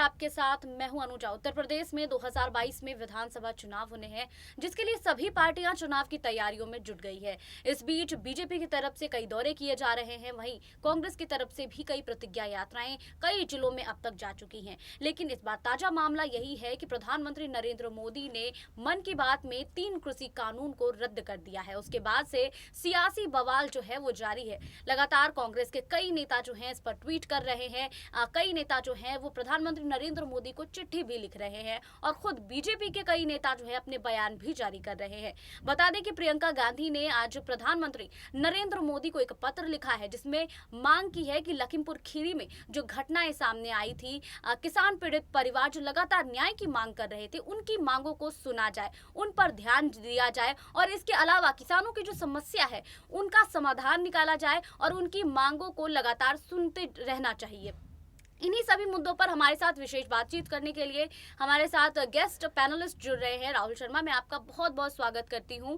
आपके साथ मैं हूं अनुजा। उत्तर प्रदेश में 2022 में विधानसभा चुनाव होने हैं, जिसके लिए सभी पार्टियां चुनाव की तैयारियों में जुट गई है। इस बीच बीजेपी की तरफ से कई दौरे किए जा रहे हैं, वहीं कांग्रेस की तरफ से भी कई प्रतिज्ञा यात्राएं कई जिलों में अब तक जा चुकी हैं। लेकिन इस बार ताजा मामला यही है कि प्रधानमंत्री नरेंद्र मोदी ने मन की बात में 3 कृषि कानून को रद्द कर दिया है। उसके बाद से सियासी बवाल जो है वो जारी है। लगातार कांग्रेस के कई नेता जो हैं इस पर ट्वीट कर रहे हैं। कई नेता जो हैं वो प्रधानमंत्री नरेंद्र मोदी को चिट्ठी भी लिख रहे हैं और खुद बीजेपी के कई नेता जो है अपने बयान भी जारी कर रहे हैं। बता दें कि प्रियंका गांधी ने आज प्रधानमंत्री नरेंद्र मोदी को एक पत्र लिखा है, जिसमें मांग की है कि लखीमपुर खीरी में जो घटनाएं सामने आई थी, किसान पीड़ित परिवार जो लगातार न्याय की मांग कर रहे थे, उनकी मांगों को सुना जाए, उन पर ध्यान दिया जाए और इसके अलावा किसानों की जो समस्या है उनका समाधान निकाला जाए और उनकी मांगों को लगातार सुनते रहना चाहिए। इन्हीं सभी मुद्दों पर हमारे साथ विशेष बातचीत करने के लिए हमारे साथ गेस्ट पैनलिस्ट जुड़ रहे हैं। राहुल शर्मा, मैं आपका बहुत बहुत स्वागत करती हूं।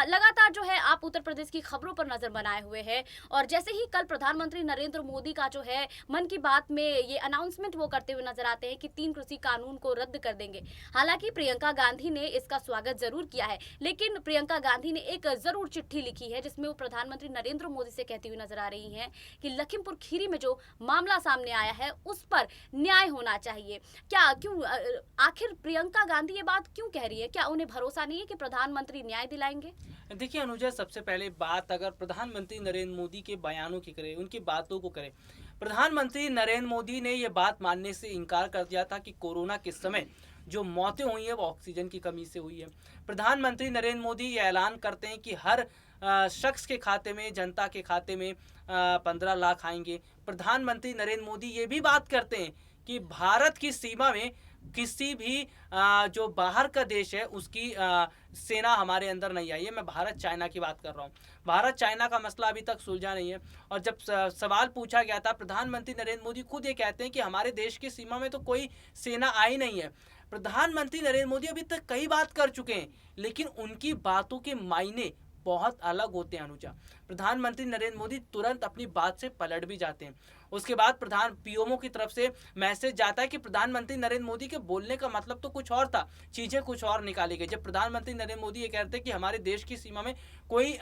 लगातार जो है आप उत्तर प्रदेश की खबरों पर नजर बनाए हुए हैं और जैसे ही कल प्रधानमंत्री नरेंद्र मोदी का जो है मन की बात में ये अनाउंसमेंट वो करते हुए नजर आते हैं कि 3 कृषि कानून को रद्द कर देंगे। हालांकि प्रियंका गांधी ने इसका स्वागत जरूर किया है, लेकिन प्रियंका गांधी ने एक जरूर चिट्ठी लिखी है जिसमें वो प्रधानमंत्री नरेंद्र मोदी से कहती हुई नजर आ रही है कि लखीमपुर खीरी में जो मामला सामने आया है उस पर न्याय होना चाहिए। क्यों आखिर प्रियंका गांधी ये बात क्यों कह रही है? क्या उन्हें भरोसा नहीं है कि प्रधानमंत्री न्याय दिलाएंगे? देखिए अनुजा, सबसे पहले बात अगर प्रधानमंत्री नरेंद्र मोदी के बयानों की करें, उनकी बातों को करें, प्रधानमंत्री नरेंद्र मोदी ने ये बात मानने से इनकार कर दिया था कि कोरोना के समय जो मौतें हुई हैं वो ऑक्सीजन की कमी से हुई है। प्रधानमंत्री नरेंद्र मोदी ये ऐलान करते हैं कि हर शख्स के खाते में, जनता के खाते में 15 लाख आएंगे। प्रधानमंत्री नरेंद्र मोदी ये भी बात करते हैं कि भारत की सीमा में किसी भी जो बाहर का देश है उसकी सेना हमारे अंदर नहीं आई है। मैं भारत चाइना की बात कर रहा हूँ। भारत चाइना का मसला अभी तक सुलझा नहीं है। और जब सवाल पूछा गया था, प्रधानमंत्री नरेंद्र मोदी खुद ये कहते हैं कि हमारे देश की सीमा में तो कोई सेना आई नहीं है। प्रधानमंत्री नरेंद्र मोदी अभी तक कई बात कर चुके हैं, लेकिन उनकी बातों के मायने बहुत अलग होते हैं अनुजा। प्रधानमंत्री नरेंद्र मोदी तुरंत अपनी बात से पलट भी जाते हैं। उसके बाद प्रधान पीएमओ की तरफ से मैसेज जाता है कि प्रधानमंत्री नरेंद्र मोदी के बोलने का मतलब तो कुछ और था, चीजें कुछ और निकाली गई। जब प्रधानमंत्री नरेंद्र मोदी ये कहते हैं कि हमारे देश की सीमा में कोई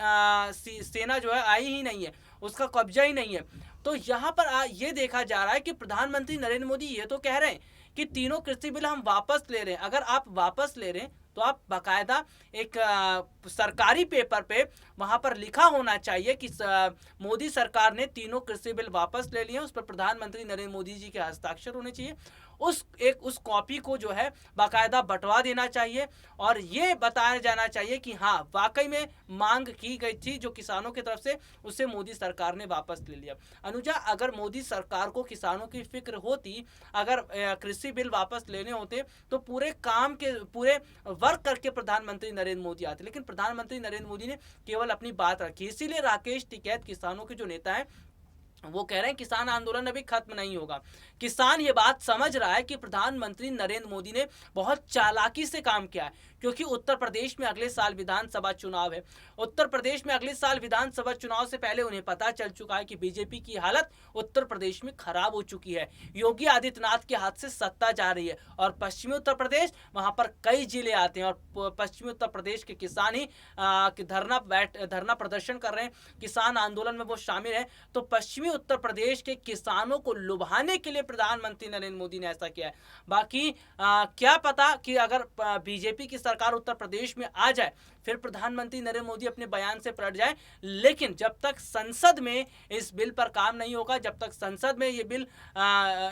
सेना जो है आई ही नहीं है, उसका कब्जा ही नहीं है, तो यहाँ पर ये देखा जा रहा है कि प्रधानमंत्री नरेंद्र मोदी ये तो कह रहे हैं कि तीनों कृषि बिल हम वापस ले रहे हैं। अगर आप वापस ले रहे हैं तो आप बाकायदा एक सरकारी पेपर पे वहां पर लिखा होना चाहिए कि मोदी सरकार ने तीनों कृषि बिल वापस ले लिए, उस पर प्रधानमंत्री नरेंद्र मोदी जी के हस्ताक्षर होने चाहिए। उस कॉपी को जो है बाकायदा बंटवा देना चाहिए और ये बताया जाना चाहिए कि हाँ, वाकई में मांग की गई थी जो किसानों की तरफ से, उसे मोदी सरकार ने वापस ले लिया। अनुजा, अगर मोदी सरकार को किसानों की फिक्र होती, अगर कृषि बिल वापस लेने होते तो पूरे वर्क करके प्रधानमंत्री नरेंद्र मोदी आते, लेकिन प्रधानमंत्री नरेंद्र मोदी ने केवल अपनी बात रखी। इसीलिए राकेश टिकैत, किसानों के जो नेता हैं, वो कह रहे हैं किसान आंदोलन अभी खत्म नहीं होगा। किसान ये बात समझ रहा है कि प्रधानमंत्री नरेंद्र मोदी ने बहुत चालाकी से काम किया है, क्योंकि उत्तर प्रदेश में अगले साल विधानसभा चुनाव है। उत्तर प्रदेश में अगले साल विधानसभा चुनाव से पहले उन्हें पता चल चुका है कि बीजेपी की हालत उत्तर प्रदेश में खराब हो चुकी है। योगी आदित्यनाथ के हाथ से सत्ता जा रही है और पश्चिमी उत्तर प्रदेश, वहां पर कई जिले आते हैं और पश्चिमी उत्तर प्रदेश के किसान ही धरना प्रदर्शन कर रहे हैं, किसान आंदोलन में वो शामिल है। तो पश्चिमी उत्तर प्रदेश के किसानों को लुभाने के लिए प्रधानमंत्री नरेंद्र मोदी ने ऐसा किया है। बाकी क्या पता कि अगर बीजेपी की सरकार उत्तर प्रदेश में आ जाए, फिर प्रधानमंत्री नरेंद्र मोदी अपने बयान से पलट जाए। लेकिन जब तक संसद में इस बिल पर काम नहीं होगा, जब तक संसद में ये बिल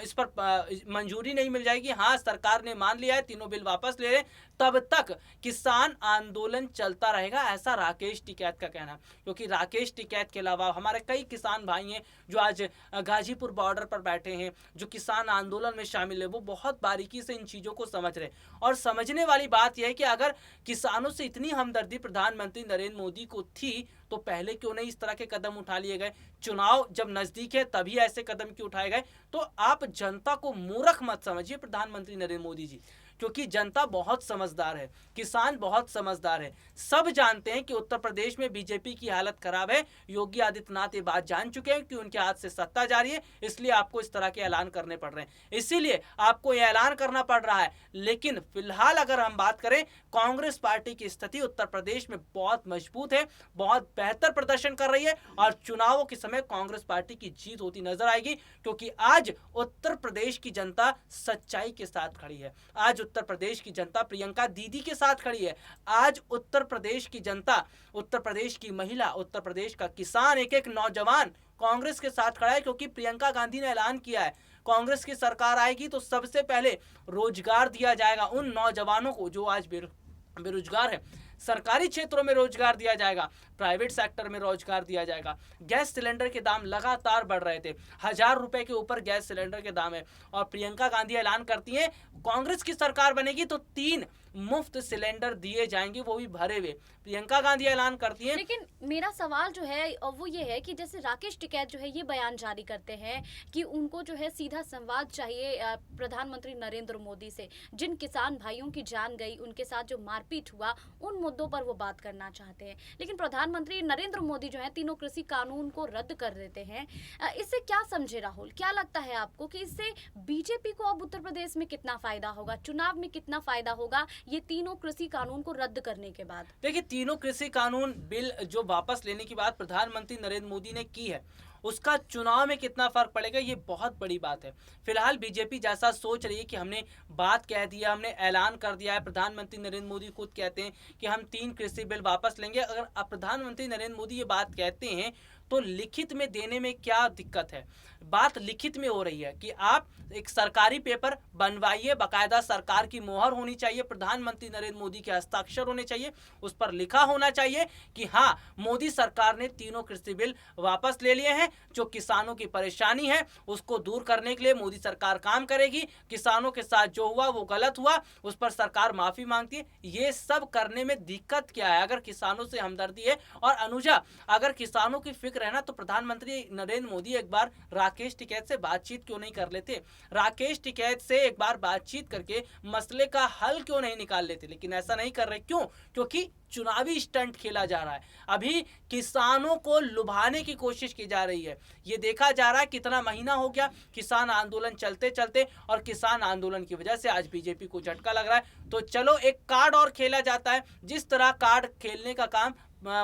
इस पर मंजूरी नहीं मिल जाएगी, हाँ सरकार ने मान लिया है तीनों बिल वापस ले रहे, तब तक किसान आंदोलन चलता रहेगा, ऐसा राकेश टिकैत का कहना। क्योंकि राकेश टिकैत के अलावा हमारे कई किसान भाई हैं जो आज गाजीपुर बॉर्डर पर बैठे हैं, जो किसान आंदोलन में शामिल है, वो बहुत बारीकी से इन चीज़ों को समझ रहे। और समझने वाली बात यह है कि अगर किसानों से इतनी हमदर्दी प्रधानमंत्री नरेंद्र मोदी को थी, तो पहले क्यों नहीं इस तरह के कदम उठा लिए गए? चुनाव जब नजदीक है तभी ऐसे कदम क्यों उठाए गए? तो आप जनता को मूर्ख मत समझिए प्रधानमंत्री नरेंद्र मोदी जी, क्योंकि जनता बहुत समझदार है, किसान बहुत समझदार है। सब जानते हैं कि उत्तर प्रदेश में बीजेपी की हालत खराब है। योगी आदित्यनाथ ये बात जान चुके हैं कि उनके हाथ से सत्ता जा रही है, इसलिए आपको इस तरह के ऐलान करने पड़ रहे हैं, इसीलिए आपको ये ऐलान करना पड़ रहा है। लेकिन फिलहाल अगर हम बात करें, कांग्रेस पार्टी की स्थिति उत्तर प्रदेश में बहुत मजबूत है, बहुत बेहतर प्रदर्शन कर रही है और चुनावों के समय कांग्रेस पार्टी की जीत होती नजर आएगी, क्योंकि आज उत्तर प्रदेश की जनता सच्चाई के साथ खड़ी है। आज उत्तर प्रदेश की जनता प्रियंका दीदी के साथ खड़ी है। आज उत्तर प्रदेश की जनता, उत्तर प्रदेश की महिला, उत्तर प्रदेश का किसान, एक एक नौजवान कांग्रेस के साथ खड़ा है, क्योंकि प्रियंका गांधी ने ऐलान किया है कांग्रेस की सरकार आएगी तो सबसे पहले रोजगार दिया जाएगा उन नौजवानों को जो आज बेरोजगार है। सरकारी क्षेत्रों में रोजगार दिया जाएगा, प्राइवेट सेक्टर में रोजगार दिया जाएगा। गैस सिलेंडर के दाम लगातार बढ़ रहे थे, 1000 रुपए के ऊपर गैस सिलेंडर के दाम है और प्रियंका गांधी ऐलान करती हैं कांग्रेस की सरकार बनेगी तो 3 मुफ्त सिलेंडर दिए जाएंगे, वो भी भरे हुए। प्रियंका गांधी ऐलान करती हैं। लेकिन मेरा सवाल जो है वो ये है कि जैसे राकेश टिकैत जो है ये बयान जारी करते हैं कि उनको जो है सीधा संवाद चाहिए प्रधानमंत्री नरेंद्र मोदी से। जिन किसान भाइयों की जान गई, उनके साथ जो मारपीट हुआ, उन मुद्दों पर वो बात करना चाहते हैं। लेकिन प्रधानमंत्री नरेंद्र मोदी जो है तीनों कृषि कानून को रद्द कर देते हैं। इससे क्या समझे राहुल, क्या लगता है आपको कि इससे बीजेपी को अब उत्तर प्रदेश में कितना फायदा होगा, चुनाव में कितना फायदा होगा ये तीनों कृषि कानून को रद्द करने के बाद? देखिए, तीनों कृषि कानून बिल जो वापस लेने की बात प्रधानमंत्री नरेंद्र मोदी ने की है, उसका चुनाव में कितना फर्क पड़ेगा ये बहुत बड़ी बात है। फिलहाल बीजेपी जैसा सोच रही है कि हमने बात कह दिया, हमने ऐलान कर दिया है। प्रधानमंत्री नरेंद्र मोदी खुद कहते हैं कि हम 3 कृषि बिल वापस लेंगे। अगर प्रधानमंत्री नरेंद्र मोदी ये बात कहते हैं तो लिखित में देने में क्या दिक्कत है? बात लिखित में हो रही है कि आप एक सरकारी पेपर बनवाइए, बाकायदा सरकार की मोहर होनी चाहिए, प्रधानमंत्री नरेंद्र मोदी के हस्ताक्षर होने चाहिए, उस पर लिखा होना चाहिए कि हाँ, मोदी सरकार ने तीनों कृषि बिल वापस ले लिए हैं। जो किसानों की परेशानी है उसको दूर करने के लिए मोदी सरकार काम करेगी। किसानों के साथ जो हुआ वो गलत हुआ, उस पर सरकार माफी मांगती है। ये सब करने में दिक्कत क्या है? अगर किसानों से हमदर्दी है और अनुजा, अगर किसानों की फिक्र है ना, तो प्रधानमंत्री नरेंद्र मोदी एक बार राकेश टिकैत से बातचीत क्यों नहीं कर लेते? राकेश टिकैत से एक बार बातचीत करके मसले का हल क्यों नहीं निकाल लेते? लेकिन ऐसा नहीं कर रहे। क्यों? क्योंकि चुनावी स्टंट खेला जा रहा है। अभी किसानों को लुभाने की कोशिश की जा रही है। ये देखा जा रहा है कितना महीना हो गया किसान आंदोलन चलते चलते, और किसान आंदोलन की वजह से आज बीजेपी को झटका लग रहा है। तो चलो एक कार्ड और खेला जाता है, जिस तरह कार्ड खेलने का काम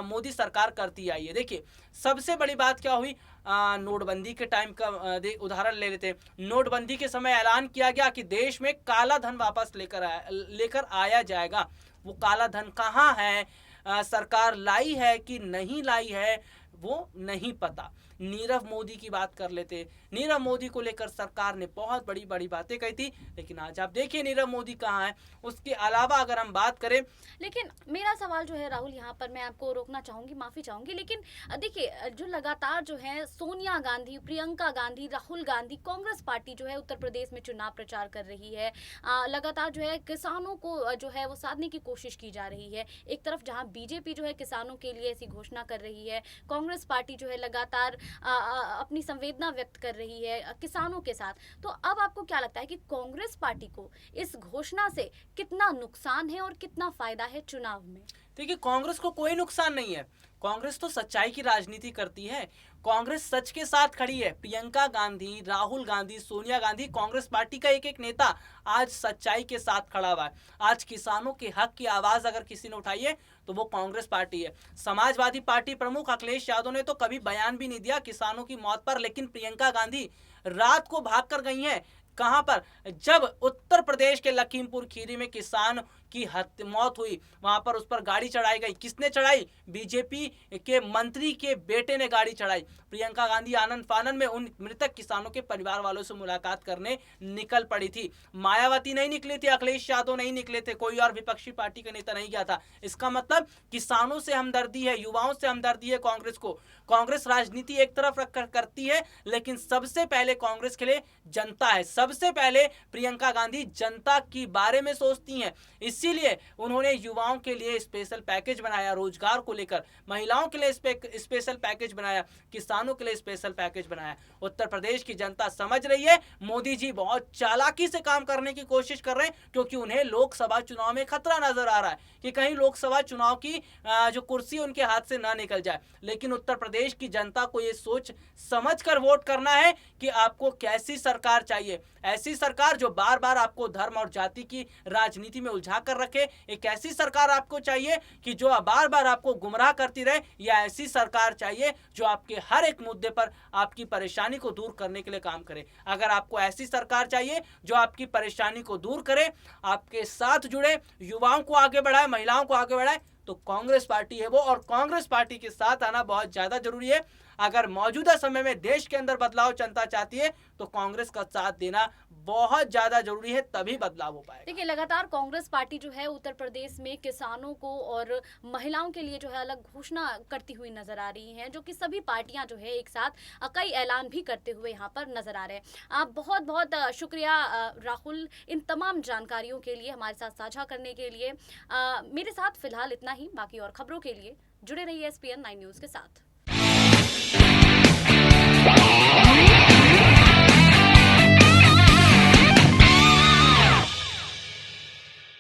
मोदी सरकार करती आई है। देखिए, सबसे बड़ी बात क्या हुई, नोटबंदी के टाइम का उदाहरण ले लेते हैं। नोटबंदी के समय ऐलान किया गया कि देश में काला धन वापस लेकर आया जाएगा। वो काला धन कहाँ है, सरकार लाई है कि नहीं लाई है, वो नहीं पता। नीरव मोदी की बात कर लेते। नीरव मोदी को लेकर सरकार ने बहुत बड़ी बड़ी बातें कही थी, लेकिन आज आप देखिए नीरव मोदी कहाँ है। उसके अलावा अगर हम बात करें, लेकिन मेरा सवाल जो है राहुल, यहाँ पर मैं आपको रोकना चाहूंगी, माफी चाहूंगी, लेकिन देखिए जो लगातार जो है सोनिया गांधी, प्रियंका गांधी, राहुल गांधी, कांग्रेस पार्टी जो है उत्तर प्रदेश में चुनाव प्रचार कर रही है। लगातार जो है किसानों को जो है वो साधने की कोशिश की जा रही है। एक तरफ जहाँ बीजेपी जो है किसानों के लिए ऐसी घोषणा कर रही है, कांग्रेस पार्टी जो है लगातार अपनी संवेदना व्यक्त कर रही है किसानों के साथ। तो अब आपको क्या लगता है कि कांग्रेस पार्टी को इस घोषणा से कितना नुकसान है और कितना फायदा है चुनाव में? देखिए, कांग्रेस को कोई नुकसान नहीं है। कांग्रेस तो सच्चाई की राजनीति करती है। कांग्रेस सच के साथ खड़ी है। प्रियंका गांधी, राहुल गांधी, सोनिया गांधी, कांग्रेस पार्टी का एक एक नेता आज सच्चाई के साथ खड़ा हुआ है। आज किसानों के हक की आवाज अगर किसी ने उठाई है तो वो कांग्रेस पार्टी है। समाजवादी पार्टी प्रमुख अखिलेश यादव ने तो कभी बयान भी नहीं दिया किसानों की मौत पर, लेकिन प्रियंका गांधी रात को भाग कर गई हैं। कहां पर? जब उत्तर प्रदेश के लखीमपुर खीरी में किसान की मौत हुई, वहां पर उस पर गाड़ी चढ़ाई गई। किसने चढ़ाई? बीजेपी के मंत्री के बेटे ने गाड़ी चढ़ाई। प्रियंका गांधी आनंद फानन में उन मृतक किसानों के परिवार वालों से मुलाकात करने निकल पड़ी थी। मायावती नहीं निकली थी, अखिलेश यादव नहीं निकले थे, कोई और विपक्षी पार्टी का नेता नहीं गया था। इसका मतलब किसानों से हमदर्दी है, युवाओं से हमदर्दी है कांग्रेस को। कांग्रेस राजनीति एक तरफ रखकर करती है, लेकिन सबसे पहले कांग्रेस के लिए जनता है। सबसे पहले प्रियंका गांधी जनता के बारे में सोचती हैं। इसीलिए उन्होंने युवाओं के लिए स्पेशल पैकेज बनाया, रोजगार को लेकर महिलाओं के लिए स्पेशल पैकेज बनाया, किसानों के लिए स्पेशल पैकेज बनाया। उत्तर प्रदेश की जनता समझ रही है मोदी जी बहुत चालाकी से काम करने की कोशिश कर रहे हैं, क्योंकि उन्हें लोकसभा चुनाव में खतरा नजर आ रहा है कि कहीं लोकसभा चुनाव की जो कुर्सी उनके हाथ से ना निकल जाए। लेकिन उत्तर प्रदेश की जनता को ये सोच समझ कर वोट करना है कि आपको कैसी सरकार चाहिए। ऐसी सरकार जो बार बार आपको धर्म और जाति की राजनीति में उलझा कर रखे, एक ऐसी सरकार आपको चाहिए कि जो बार बार आपको गुमराह करती रहे, या ऐसी सरकार चाहिए जो आपके हर एक मुद्दे पर आपकी परेशानी को दूर करने के लिए काम करे। अगर आपको ऐसी सरकार चाहिए जो आपकी परेशानी को दूर करे, आपके साथ जुड़े, युवाओं को आगे बढ़ाए, महिलाओं को आगे बढ़ाए, तो कांग्रेस पार्टी है वो, और कांग्रेस पार्टी के साथ आना बहुत ज्यादा जरूरी है। अगर मौजूदा समय में देश के अंदर बदलाव जनता चाहती है तो कांग्रेस का साथ देना बहुत ज्यादा जरूरी है, तभी बदलाव हो पाएगा। देखिए, लगातार कांग्रेस पार्टी जो है उत्तर प्रदेश में किसानों को और महिलाओं के लिए जो है अलग घोषणा करती हुई नजर आ रही हैं, जो कि सभी पार्टियां जो है एक साथ कई ऐलान भी करते हुए यहाँ पर नजर आ रहे हैं। आप बहुत बहुत शुक्रिया राहुल, इन तमाम जानकारियों के लिए, हमारे साथ साझा करने के लिए। मेरे साथ फिलहाल इतना ही। बाकी और खबरों के लिए जुड़े रहिए SPN 9 न्यूज़ के साथ।